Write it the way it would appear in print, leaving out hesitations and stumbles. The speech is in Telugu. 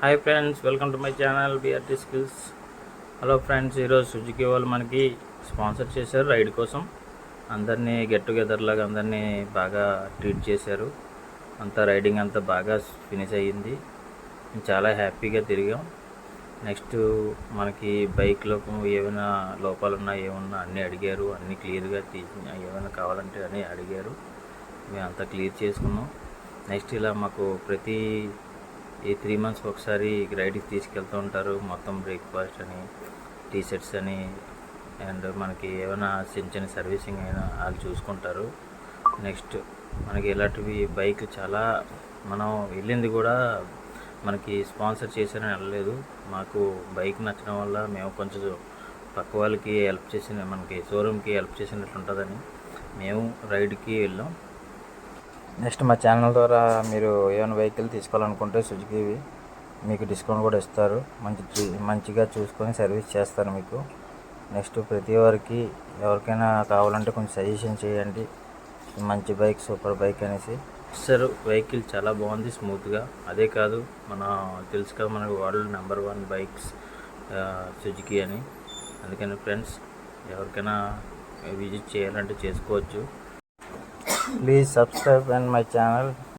Hi friends, welcome to my channel బిఆర్టీ skills. Hello friends, ఈరోజు సుజుకి వాళ్ళు మనకి స్పాన్సర్ చేశారు రైడ్ కోసం. అందరినీ గెట్ టుగెదర్ లాగా అందరినీ బాగా ట్రీట్ చేశారు. అంతా రైడింగ్ అంతా బాగా ఫినిష్ అయ్యింది. చాలా హ్యాపీగా తిరిగాం. నెక్స్ట్ మనకి బైక్లో ఏమైనా లోపాలు ఉన్నా ఏమన్నా అన్నీ అడిగారు. అన్నీ క్లియర్గా ఏమైనా కావాలంటే అన్నీ అడిగారు. మేము అంతా క్లియర్ చేసుకున్నాం. నెక్స్ట్ ఇలా మాకు ప్రతి 3 మంత్స్కి ఒకసారి రైడ్కి తీసుకెళ్తూ ఉంటారు. మొత్తం బ్రేక్ఫాస్ట్ అని, టీ షర్ట్స్ అని, అండ్ మనకి ఏమైనా చిన్న చిన్న సర్వీసింగ్ అయినా వాళ్ళు చూసుకుంటారు. నెక్స్ట్ మనకి ఇలాంటివి బైక్ చాలా మనం వెళ్ళింది కూడా మనకి స్పాన్సర్ చేశారని వెళ్ళలేదు. మాకు బైక్ నచ్చడం వల్ల మేము కొంచెం పక్క వాళ్ళకి హెల్ప్ చేసిన, మనకి షోరూమ్కి హెల్ప్ చేసినట్లు ఉంటుందని మేము రైడ్కి వెళ్ళాం. నెక్స్ట్ మా ఛానల్ ద్వారా మీరు ఏమైనా వెహికల్ తీసుకోవాలనుకుంటే సుజుకివి మీకు డిస్కౌంట్ కూడా ఇస్తారు. మంచిగా చూసుకొని సర్వీస్ చేస్తారు మీకు. నెక్స్ట్ ప్రతి వారికి ఎవరికైనా కావాలంటే కొంచెం సజెషన్ చేయండి. మంచి బైక్, సూపర్ బైక్ అనేసి. సార్ వెహికల్ చాలా బాగుంది, స్మూత్గా. అదే కాదు, మన తెలుసు కదా మనకు వరల్డ్ నెంబర్ 1 బైక్స్ సుజుకి అని. అందుకని ఫ్రెండ్స్, ఎవరికైనా విజిట్ చేయాలంటే చేసుకోవచ్చు. Please subscribe on my channel.